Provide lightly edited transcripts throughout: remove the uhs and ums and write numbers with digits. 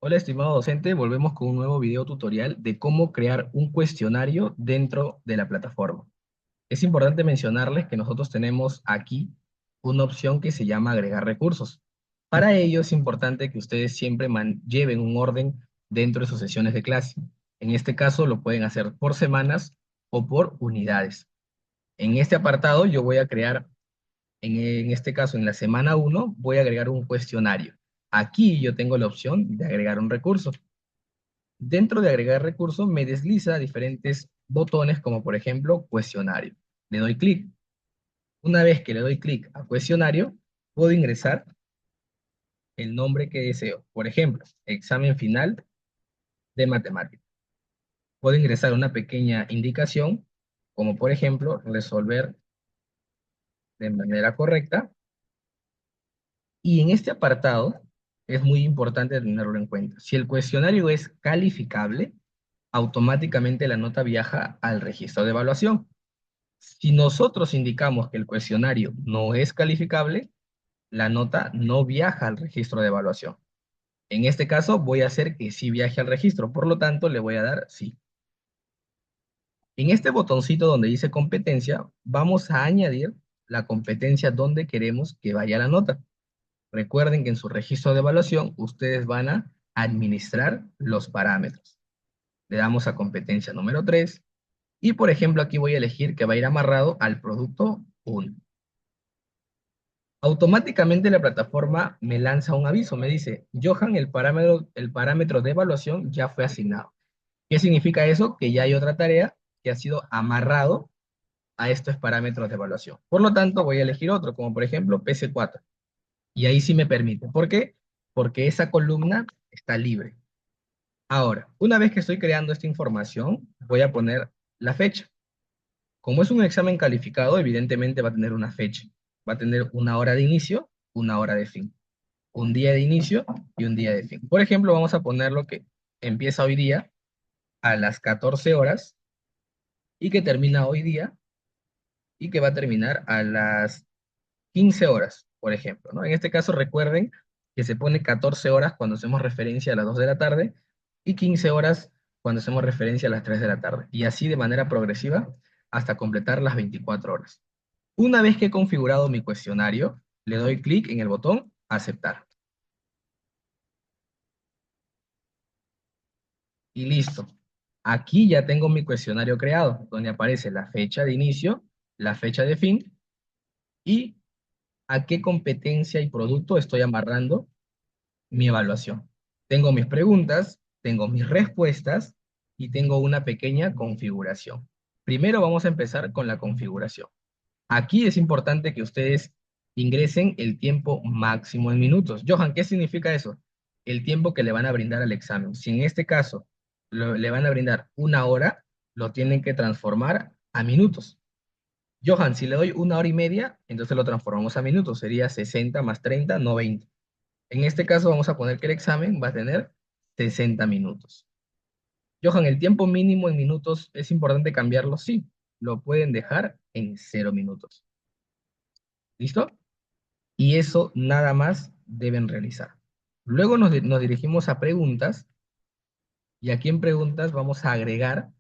Hola, estimado docente, volvemos con un nuevo video tutorial de cómo crear un cuestionario dentro de la plataforma. Es importante mencionarles que nosotros tenemos aquí una opción que se llama agregar recursos. Para ello es importante que ustedes siempre lleven un orden dentro de sus sesiones de clase. En este caso lo pueden hacer por semanas o por unidades. En este apartado yo voy a crear, en este caso en la semana 1, voy a agregar un cuestionario. Aquí yo tengo la opción de agregar un recurso. Dentro de agregar recursos me desliza diferentes botones como por ejemplo cuestionario. Le doy clic. Una vez que le doy clic a cuestionario, puedo ingresar el nombre que deseo. Por ejemplo, examen final de matemáticas. Puedo ingresar una pequeña indicación como por ejemplo resolver de manera correcta. Y en este apartado es muy importante tenerlo en cuenta. Si el cuestionario es calificable, automáticamente la nota viaja al registro de evaluación. Si nosotros indicamos que el cuestionario no es calificable, la nota no viaja al registro de evaluación. En este caso voy a hacer que sí viaje al registro, por lo tanto le voy a dar sí. En este botoncito donde dice competencia, vamos a añadir la competencia donde queremos que vaya la nota. Recuerden que en su registro de evaluación ustedes van a administrar los parámetros. Le damos a competencia número 3 y por ejemplo aquí voy a elegir que va a ir amarrado al producto 1. Automáticamente la plataforma me lanza un aviso, me dice, Johan, el parámetro de evaluación ya fue asignado. ¿Qué significa eso? Que ya hay otra tarea que ha sido amarrado a estos parámetros de evaluación. Por lo tanto, voy a elegir otro, como por ejemplo PC4. Y ahí sí me permite. ¿Por qué? Porque esa columna está libre. Ahora, una vez que estoy creando esta información, voy a poner la fecha. Como es un examen calificado, evidentemente va a tener una fecha. Va a tener una hora de inicio, una hora de fin. Un día de inicio y un día de fin. Por ejemplo, vamos a ponerlo que empieza hoy día a las 14 horas y que termina hoy día y que va a terminar a las 15 horas, por ejemplo, ¿no? En este caso, recuerden que se pone 14 horas cuando hacemos referencia a las 2 de la tarde y 15 horas cuando hacemos referencia a las 3 de la tarde. Y así de manera progresiva hasta completar las 24 horas. Una vez que he configurado mi cuestionario, le doy clic en el botón aceptar. Y listo. Aquí ya tengo mi cuestionario creado, donde aparece la fecha de inicio, la fecha de fin y a qué competencia y producto estoy amarrando mi evaluación. Tengo mis preguntas, tengo mis respuestas y tengo una pequeña configuración. Primero vamos a empezar con la configuración. Aquí es importante que ustedes ingresen el tiempo máximo en minutos. Johan, ¿qué significa eso? El tiempo que le van a brindar al examen. Si en este caso le van a brindar una hora, lo tienen que transformar a minutos. Johan, si le doy una hora y media, entonces lo transformamos a minutos. Sería 60 más 30, 90. En este caso vamos a poner que el examen va a tener 60 minutos. Johan, el tiempo mínimo en minutos es importante cambiarlo, sí. Lo pueden dejar en 0 minutos. ¿Listo? Y eso nada más deben realizar. Luego nos dirigimos a preguntas y aquí en preguntas vamos a agregar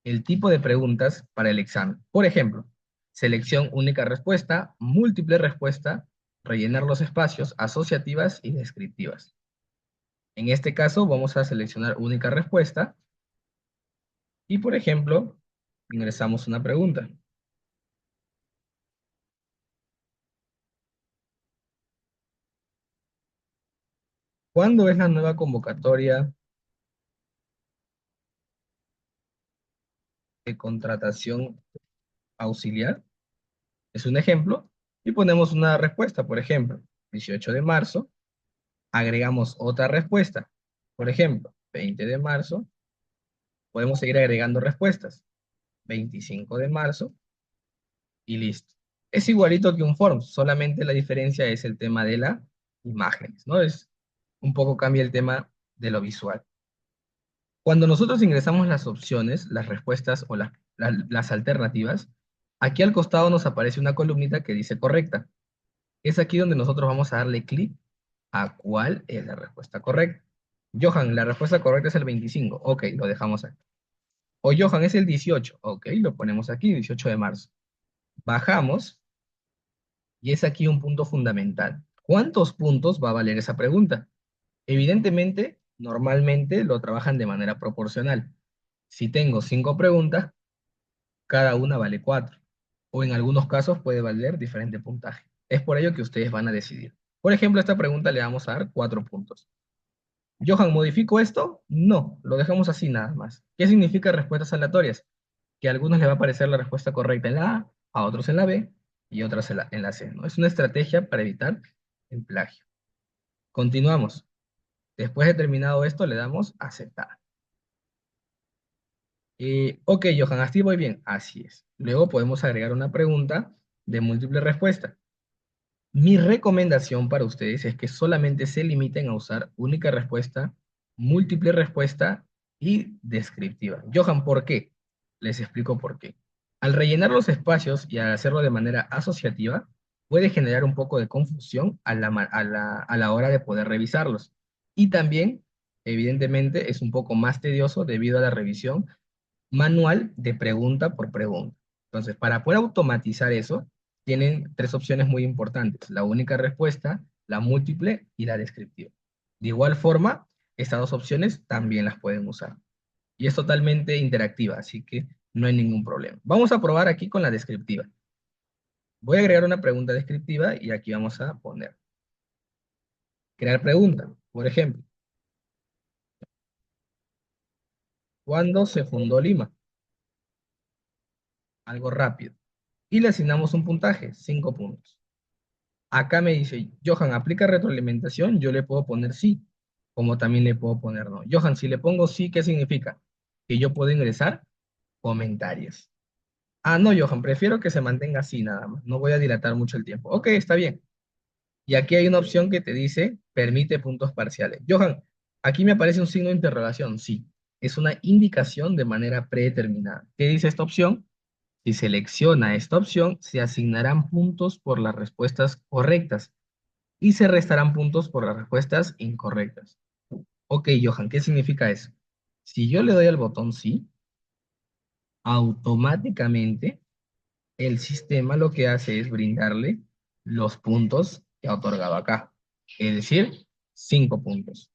el tipo de preguntas para el examen. Por ejemplo, selección única respuesta, múltiple respuesta, rellenar los espacios, asociativas y descriptivas. En este caso vamos a seleccionar única respuesta y por ejemplo, ingresamos una pregunta. ¿Cuándo es la nueva convocatoria de contratación auxiliar? Es un ejemplo, y ponemos una respuesta, por ejemplo, 18 de marzo, agregamos otra respuesta, por ejemplo, 20 de marzo, podemos seguir agregando respuestas, 25 de marzo, y listo. Es igualito que un form, solamente la diferencia es el tema de las imágenes, ¿no? Un poco cambia el tema de lo visual. Cuando nosotros ingresamos las opciones, las respuestas o las alternativas, aquí al costado nos aparece una columnita que dice correcta. Es aquí donde nosotros vamos a darle clic a cuál es la respuesta correcta. Johan, la respuesta correcta es el 25. Ok, lo dejamos aquí. O Johan, es el 18. Ok, lo ponemos aquí, 18 de marzo. Bajamos y es aquí un punto fundamental. ¿Cuántos puntos va a valer esa pregunta? Evidentemente, normalmente lo trabajan de manera proporcional. Si tengo 5 preguntas, cada una vale 4. O en algunos casos puede valer diferente puntaje. Es por ello que ustedes van a decidir. Por ejemplo, a esta pregunta le vamos a dar 4 puntos. Johan, ¿modifico esto? No, lo dejamos así nada más. ¿Qué significa respuestas aleatorias? Que a algunos les va a aparecer la respuesta correcta en la A otros en la B y otras en la C, ¿no? Es una estrategia para evitar el plagio. Continuamos. Después de terminado esto, le damos a aceptar. Ok, Johan, así voy bien. Así es. Luego podemos agregar una pregunta de múltiple respuesta. Mi recomendación para ustedes es que solamente se limiten a usar única respuesta, múltiple respuesta y descriptiva. Johan, ¿por qué? Les explico por qué. Al rellenar los espacios y al hacerlo de manera asociativa, puede generar un poco de confusión a la hora de poder revisarlos. Y también, evidentemente, es un poco más tedioso debido a la revisión manual de pregunta por pregunta. Entonces, para poder automatizar eso, tienen tres opciones muy importantes: la única respuesta, la múltiple y la descriptiva. De igual forma, estas dos opciones también las pueden usar. Y es totalmente interactiva, así que no hay ningún problema. Vamos a probar aquí con la descriptiva. Voy a agregar una pregunta descriptiva y aquí vamos a poner crear pregunta. Por ejemplo, ¿cuándo se fundó Lima? Algo rápido. Y le asignamos un puntaje, 5 puntos. Acá me dice, Johan, ¿aplica retroalimentación? Yo le puedo poner sí, como también le puedo poner no. Johan, si le pongo sí, ¿qué significa? Que yo puedo ingresar comentarios. Ah, no, Johan, prefiero que se mantenga así nada más. No voy a dilatar mucho el tiempo. Ok, está bien. Y aquí hay una opción que te dice, permite puntos parciales. Johan, aquí me aparece un signo de interrogación. Sí, es una indicación de manera predeterminada. ¿Qué dice esta opción? Si selecciona esta opción, se asignarán puntos por las respuestas correctas y se restarán puntos por las respuestas incorrectas. Ok, Johan, ¿qué significa eso? Si yo le doy al botón sí, automáticamente el sistema lo que hace es brindarle los puntos que ha otorgado acá, es decir, 5 puntos.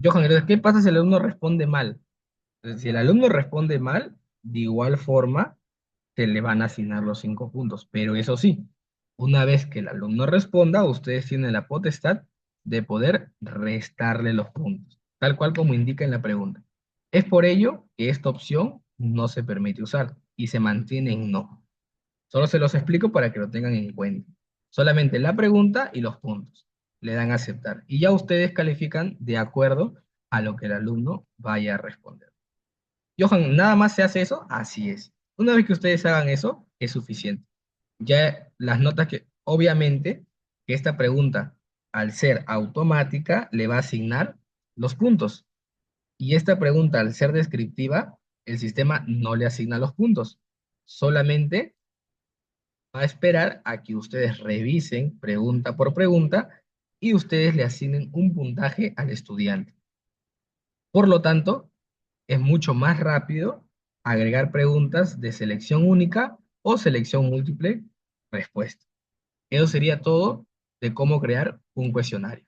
Johan, entonces, ¿qué pasa si el alumno responde mal? Entonces, si el alumno responde mal, de igual forma, se le van a asignar los 5 puntos. Pero eso sí, una vez que el alumno responda, ustedes tienen la potestad de poder restarle los puntos, tal cual como indica en la pregunta. Es por ello que esta opción no se permite usar y se mantiene en no. Solo se los explico para que lo tengan en cuenta. Solamente la pregunta y los puntos. Le dan a aceptar. Y ya ustedes califican de acuerdo a lo que el alumno vaya a responder. Johan, ¿nada más se hace eso? Así es. Una vez que ustedes hagan eso, es suficiente. Ya las notas que, obviamente, que esta pregunta, al ser automática, le va a asignar los puntos. Y esta pregunta, al ser descriptiva, el sistema no le asigna los puntos. Solamente va a esperar a que ustedes revisen pregunta por pregunta y ustedes le asignen un puntaje al estudiante. Por lo tanto, es mucho más rápido agregar preguntas de selección única o selección múltiple respuesta. Eso sería todo de cómo crear un cuestionario.